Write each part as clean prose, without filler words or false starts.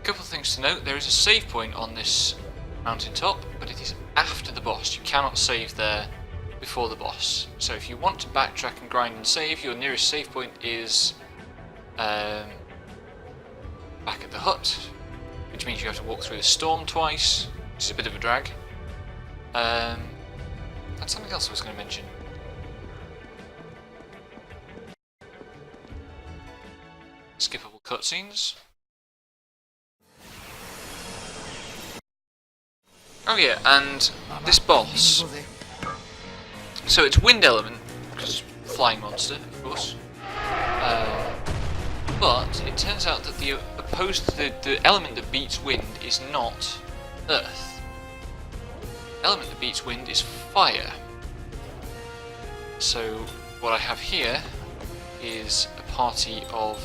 couple of things to note. There is a save point on this mountaintop, but it is after the boss. You cannot save there before the boss. So if you want to backtrack and grind and save, your nearest save point is back at the hut, which means you have to walk through the storm twice, which is a bit of a drag. That's something else I was going to mention. Skippable cutscenes. Oh yeah, and this boss. So it's wind element, because flying monster, of course. But it turns out that the element that beats wind is not earth. The element that beats wind is fire. So what I have here is a party of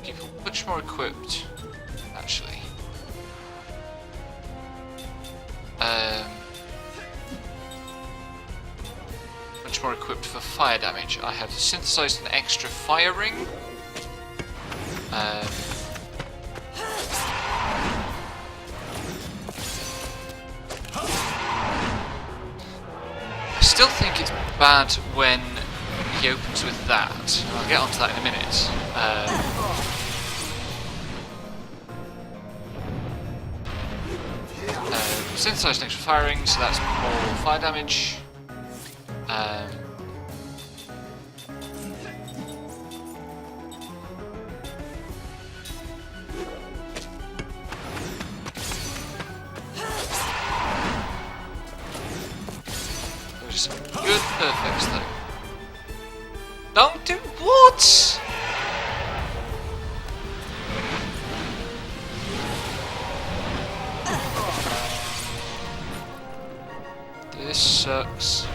people much more equipped, actually. Much more equipped for fire damage. I have synthesized an extra fire ring. I still think it's bad when he opens with that. I'll get onto that in a minute. Synthesized an extra fire ring, so that's more fire damage. There's some good perfects though. Don't do what? This sucks.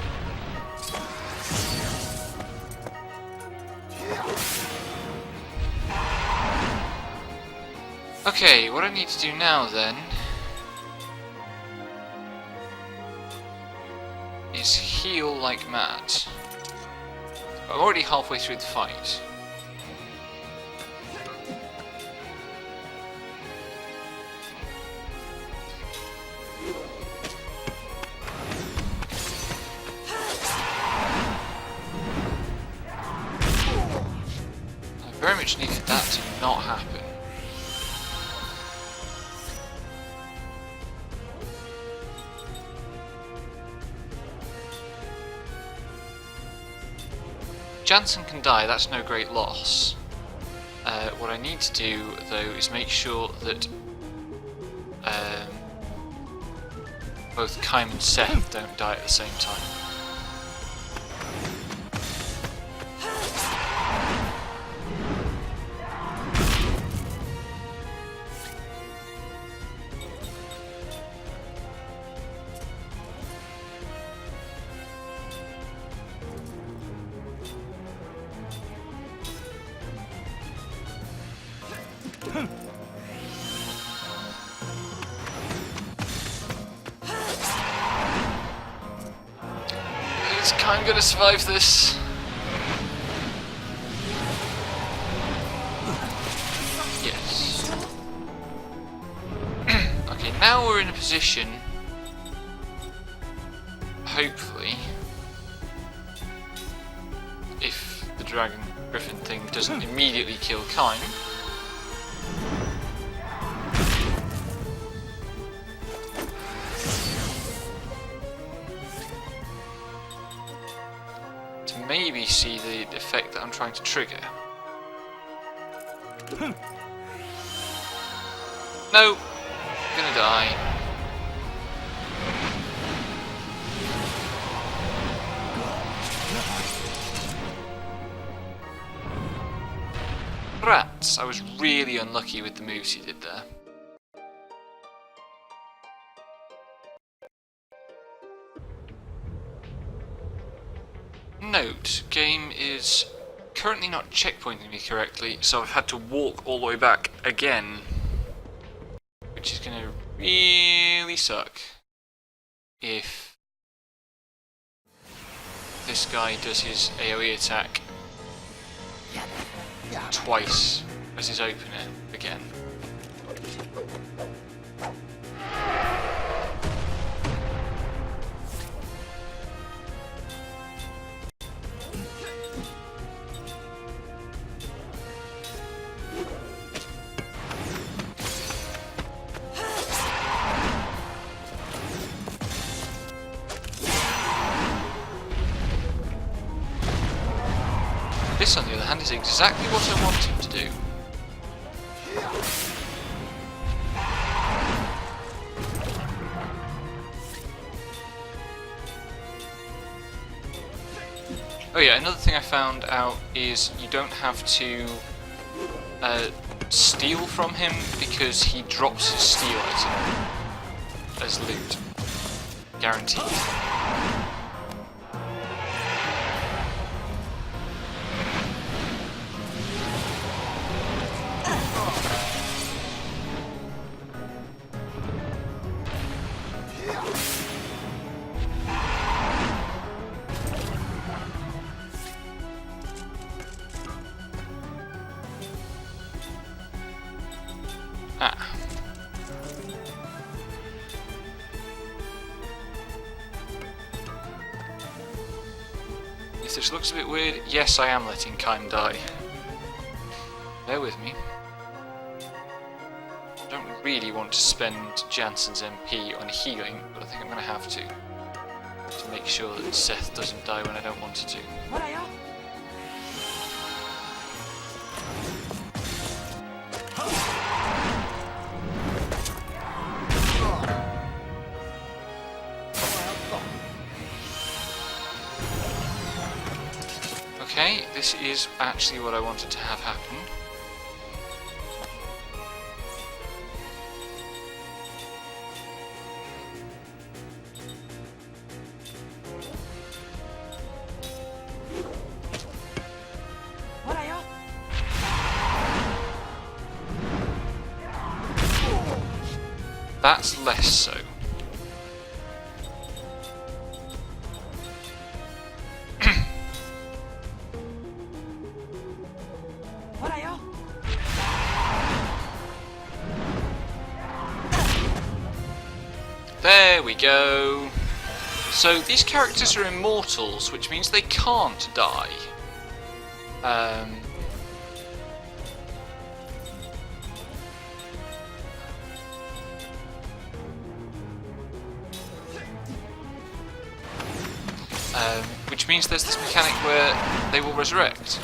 Okay, what I need to do now then is heal like mad. I'm already halfway through the fight. I very much needed that to not happen. Jansen can die, that's no great loss. What I need to do, though, is make sure that both Kaim and Seth don't die at the same time. Is Kaim gonna survive this? Yes. Okay, now we're in a position, hopefully, if the dragon griffin thing doesn't immediately kill Kaim, maybe see the effect that I'm trying to trigger. No! Gonna die. Rats! I was really unlucky with the moves he did there. Note, game is currently not checkpointing me correctly, so I've had to walk all the way back again, which is going to really suck if this guy does his AoE attack twice as his opener again. This, on the other hand, is exactly what I want him to do. Oh yeah, another thing I found out is you don't have to steal from him because he drops his steal item as loot. Guaranteed. Ah. If this looks a bit weird, yes, I am letting Kime die. Bear with me. I don't really want to spend Jansen's MP on healing, but I think I'm going to have to make sure that Seth doesn't die when I don't want it to. Okay, this is actually what I wanted to have happen. That's less so. There we go. So these characters are immortals, which means they can't die. Which means there's this mechanic where they will resurrect.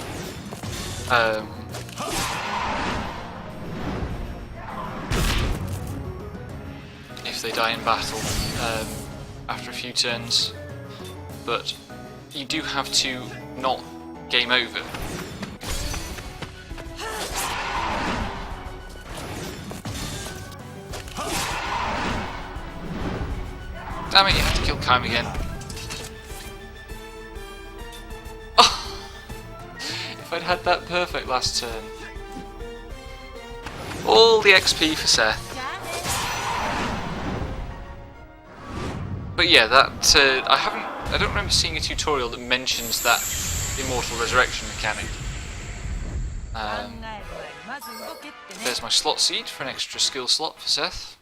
If they die in battle after a few turns, but you do have to not game over. Damn it, you have to kill Kime again. Oh! If I'd had that perfect last turn. All the XP for Seth. But yeah, that I don't remember seeing a tutorial that mentions that immortal resurrection mechanic. There's my slot seed for an extra skill slot for Seth.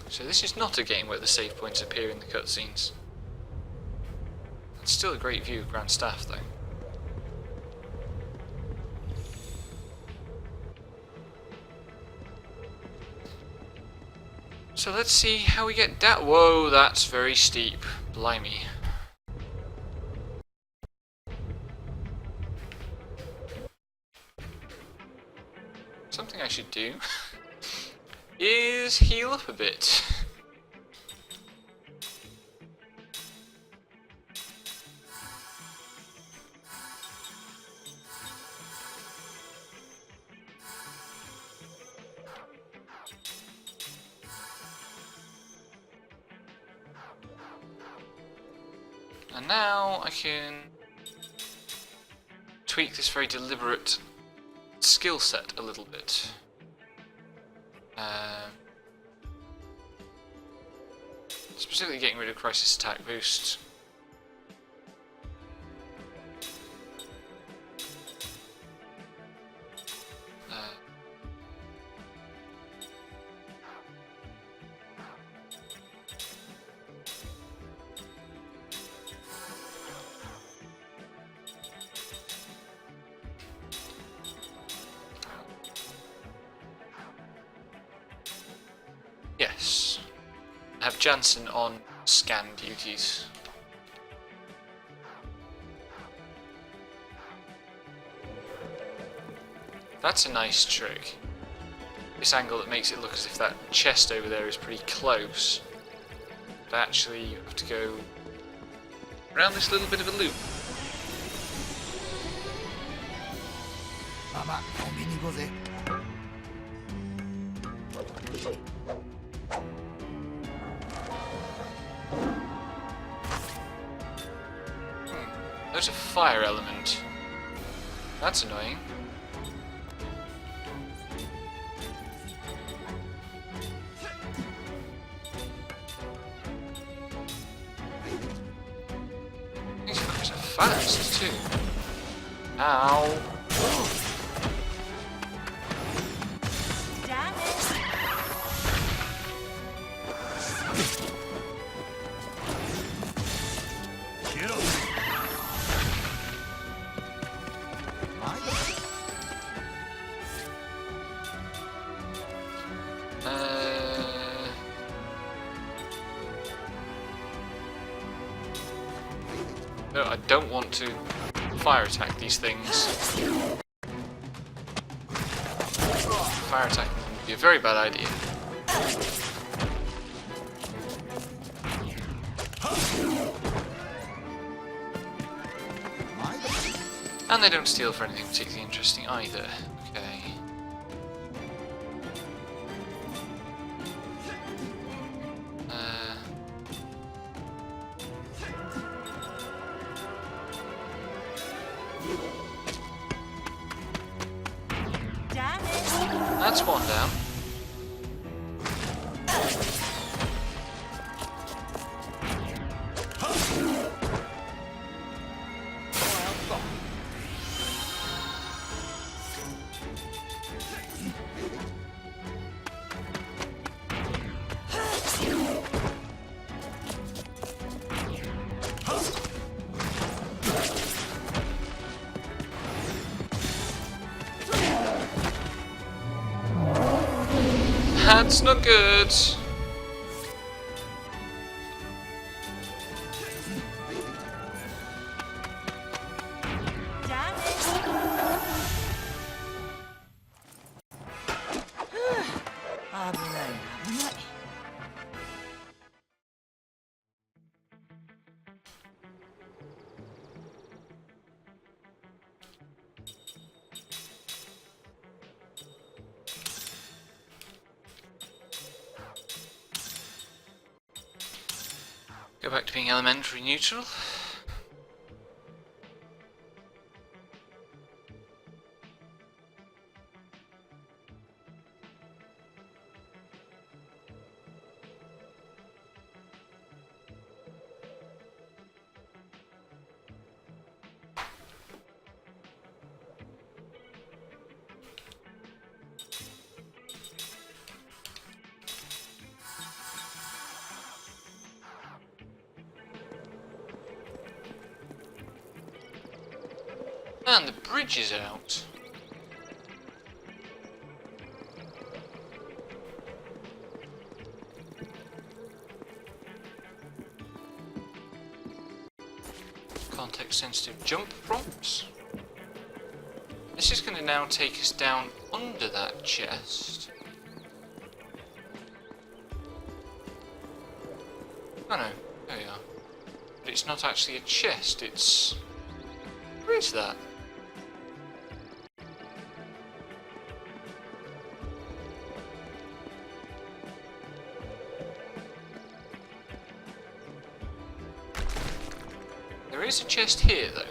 So this is not a game where the save points appear in the cutscenes. It's still a great view of Grand Staff though. So let's see how we get that. Whoa, that's very steep. Blimey. Something I should do is heal up a bit. And now I can tweak this very deliberate skill set a little bit. Specifically getting rid of crisis attack boost. Yes. I have Jansen on scan duties. That's a nice trick. This angle that makes it look as if that chest over there is pretty close. But actually you have to go around this little bit of a loop. There's a fire element. That's annoying. These fuckers are fast too. Ow. No, I don't want to fire attack these things. Fire attacking would be a very bad idea. And they don't steal for anything particularly interesting either. Okay. That's one down. That's not good. Go back to being elementary neutral. And the bridge is out. Context-sensitive jump prompts. This is going to now take us down under that chest. Oh no, there we are. But it's not actually a chest, it's... Where is that? is a chest here, though.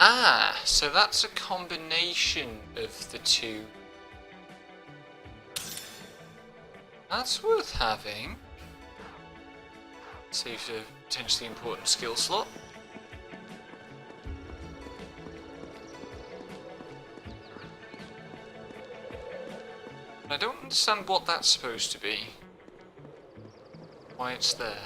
Ah, so that's a combination of the two. That's worth having. Saves a potentially important skill slot. I don't understand what that's supposed to be. Why it's there.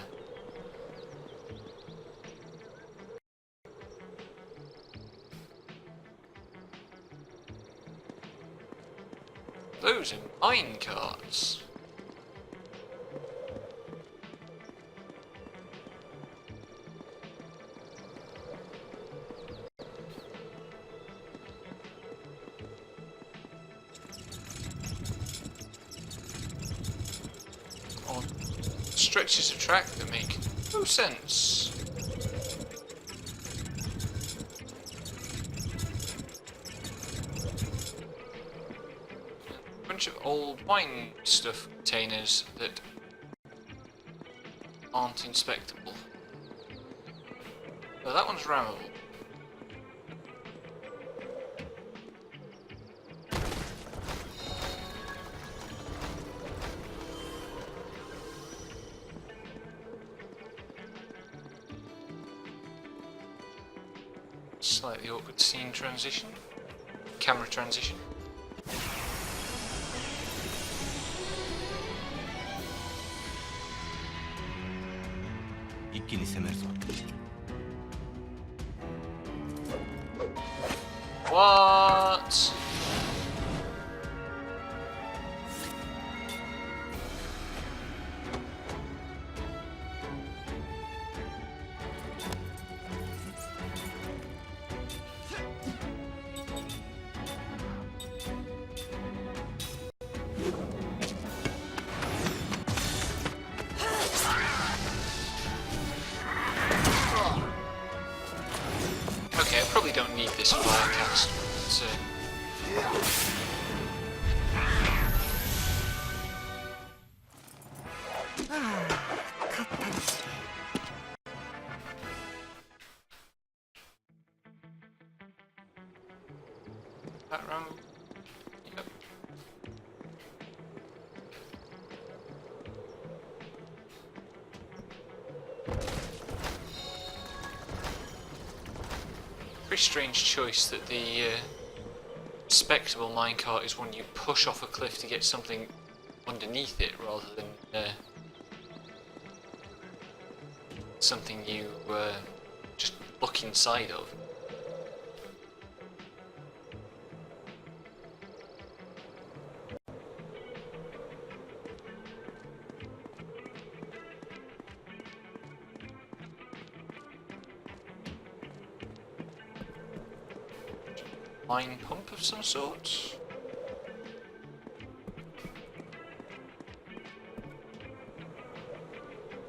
Those are mine carts. On stretches of track that make no sense. Bunch of old wine stuff containers that aren't inspectable. Oh, that one's rammable. Slightly awkward scene transition. Camera transition. 이끼리 세면서 What? Okay, I probably don't need this fire cast, but that round. Yep. Very strange choice that the spectable minecart is one you push off a cliff to get something underneath it rather than something you just look inside of. Mine pump of some sort.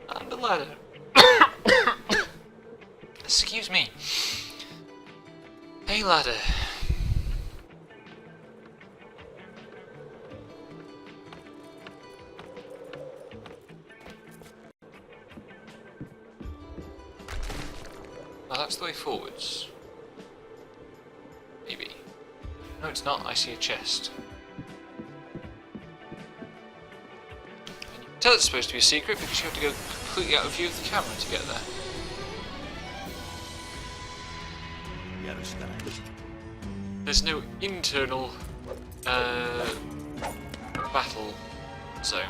And a ladder. Excuse me. A ladder. Oh, that's the way forwards. Maybe. No, it's not. I see a chest. And you can tell it's supposed to be a secret because you have to go completely out of view of the camera to get there. There's no internal battle zone.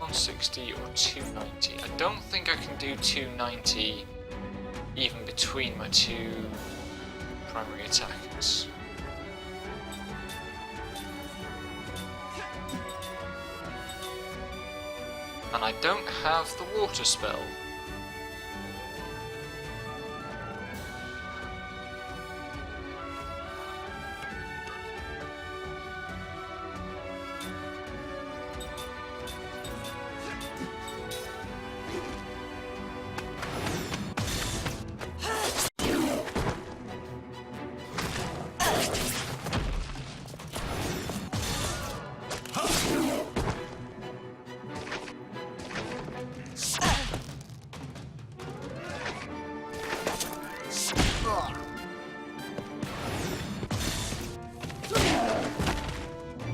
$160 or $290. I don't think I can do $290 even between my two primary attacks. And I don't have the water spell.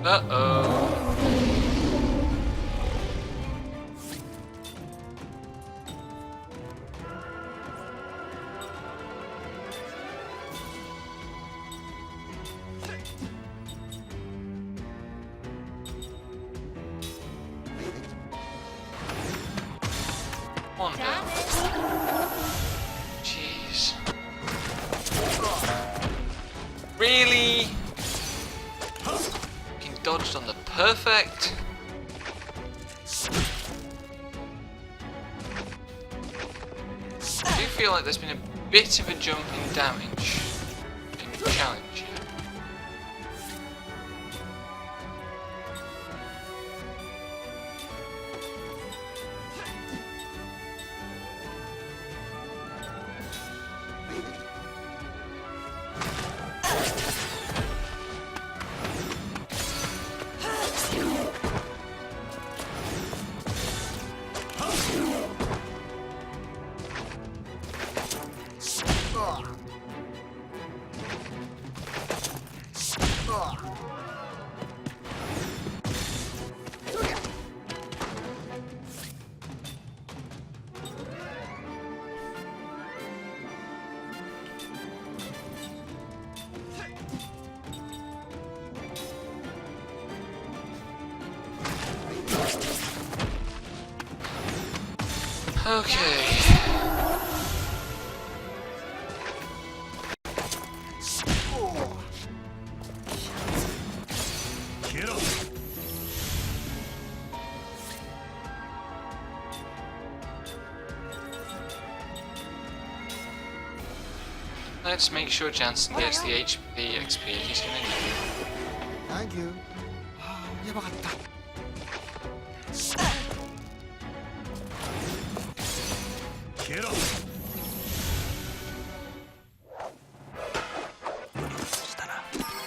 Uh-oh. One down. Jeez. Really? Fucking dodged on the perfect. I do feel like there's been a bit of a jump in damage in the challenge here. Okay. Let's make sure Jansen gets the XP he's gonna need. Thank you.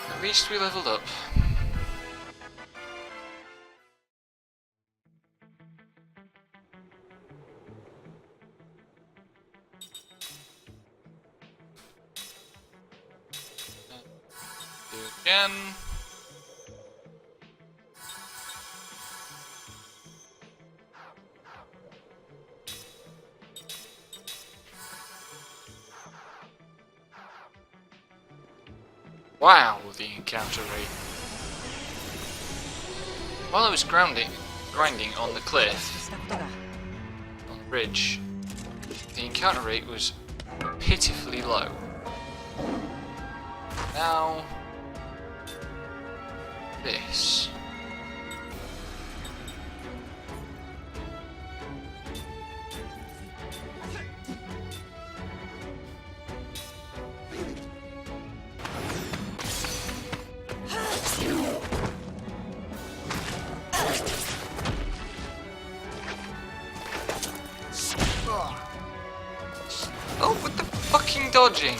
At least we leveled up. Do it again. Wow, the encounter rate. While I was grinding on the cliff, on the ridge, the encounter rate was pitifully low. Now, this. Oh, with the fucking dodging!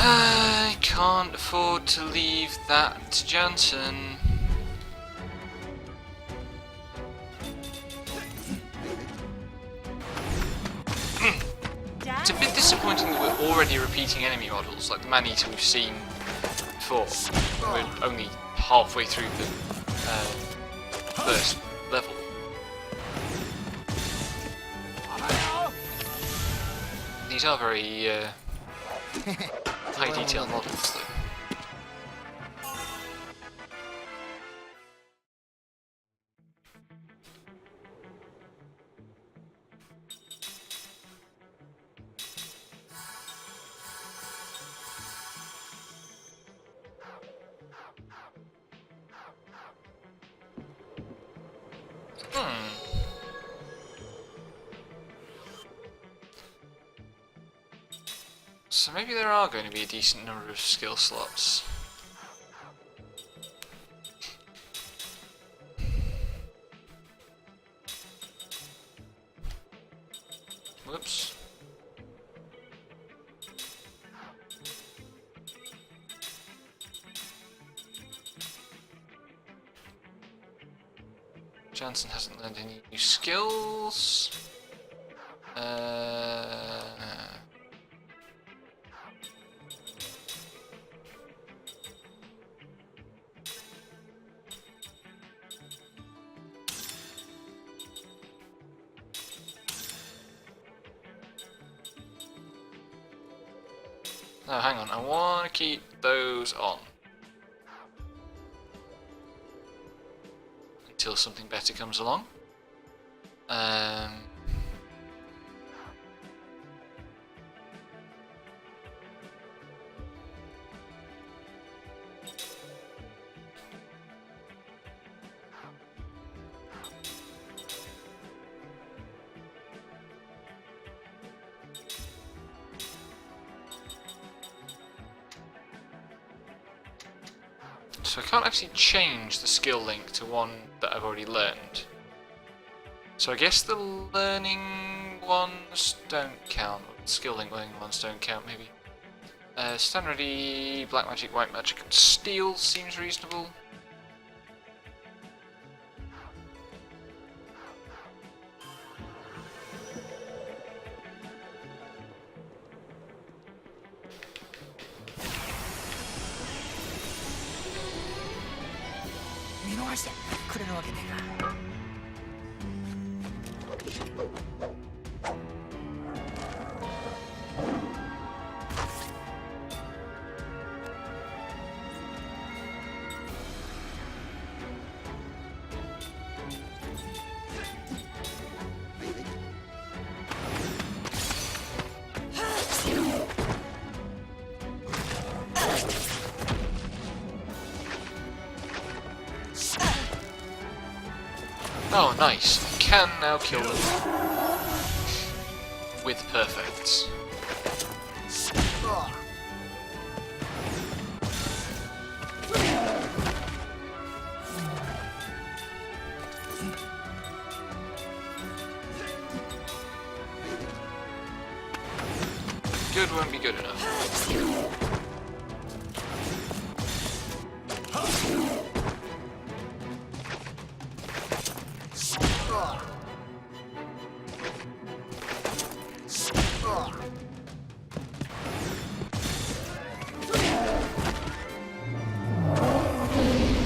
I can't afford to leave that to Jansen. It's a bit disappointing that we're already repeating enemy models, like the man-eater we've seen before. We're only halfway through the first level. These are very High detail models though. So maybe there are going to be a decent number of skill slots. Whoops. Jansen hasn't learned any new skills. No, hang on, I want to keep those on. Until something better comes along. So I can't actually change the skill link to one that I've already learned. So I guess the learning ones don't count. Skill link learning ones don't count, maybe. Stand ready, black magic, white magic, and steel seems reasonable. Oh, nice. I can now kill them with perfects. Good won't be good enough.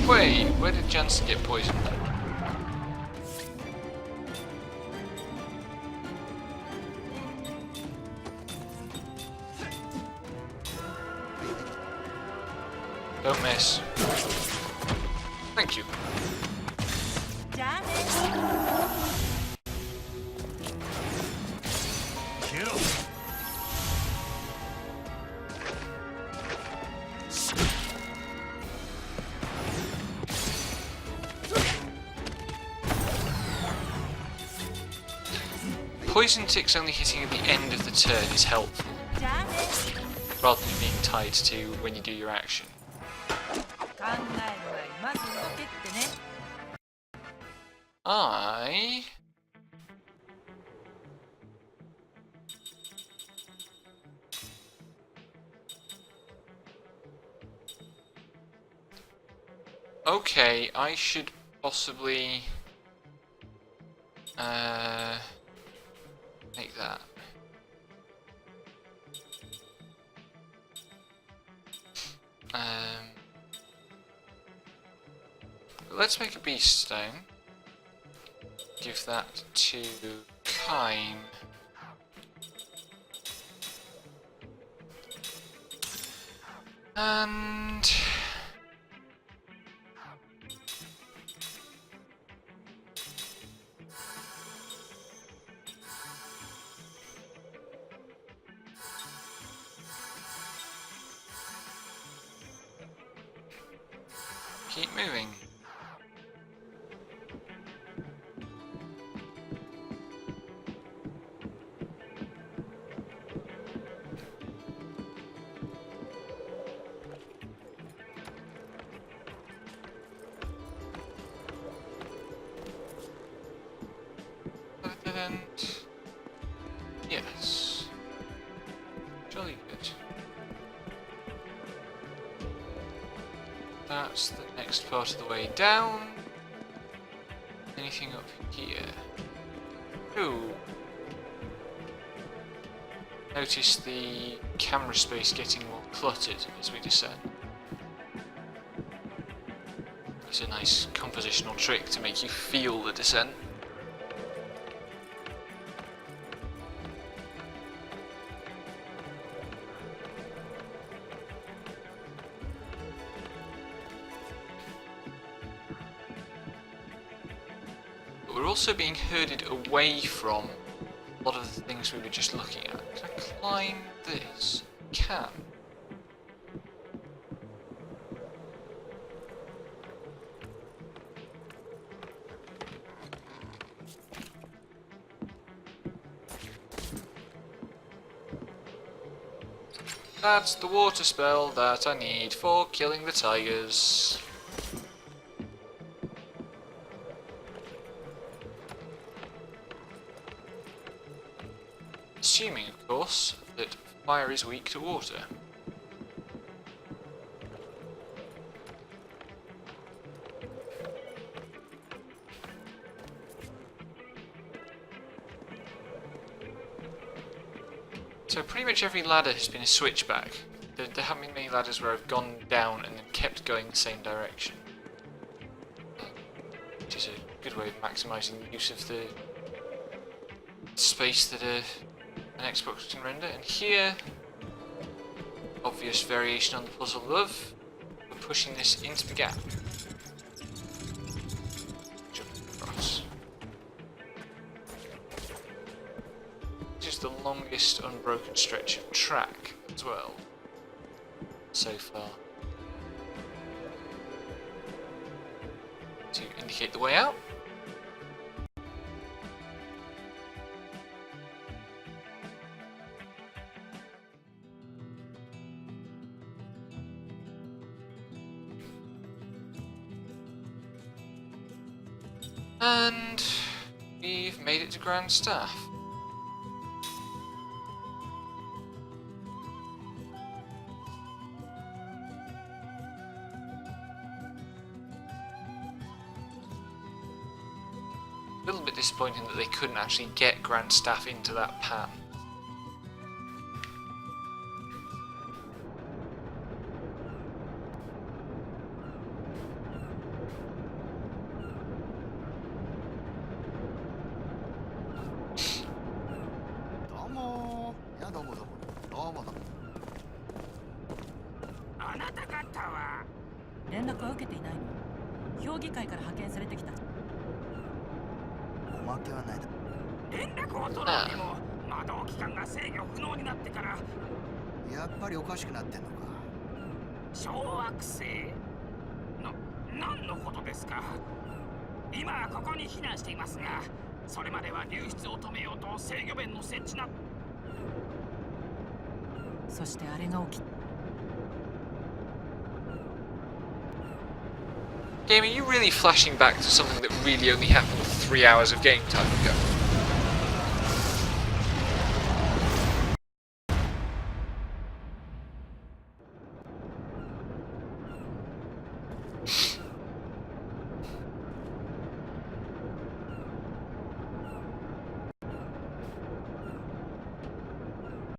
Wait, where did Jansen get poisoned? Don't miss. Thank you. Kill. Poison ticks only hitting at the end of the turn is helpful, rather than being tied to when you do your action. Okay, I should possibly make that. Let's make a beast stone. Give that to Kaim. And keep moving. And yes, jolly good. That's the next part of the way down. Anything up here? Ooh. Notice the camera space getting more cluttered as we descend. It's a nice compositional trick to make you feel the descent. We're also being herded away from a lot of the things we were just looking at. Can I climb this? Can. That's the water spell that I need for killing the tigers. Assuming, of course, that fire is weak to water. So pretty much every ladder has been a switchback. There haven't been many ladders where I've gone down and then kept going the same direction. Which is a good way of maximising the use of the space that an Xbox can render. And here, obvious variation on the puzzle above, we're pushing this into the gap. Jump across. This is the longest unbroken stretch of track as well, so far. To indicate the way out. And we've made it to Grand Staff. A little bit disappointing that they couldn't actually get Grand Staff into that pan. Game, are you really flashing back to something that really only happened 3 hours of game time ago?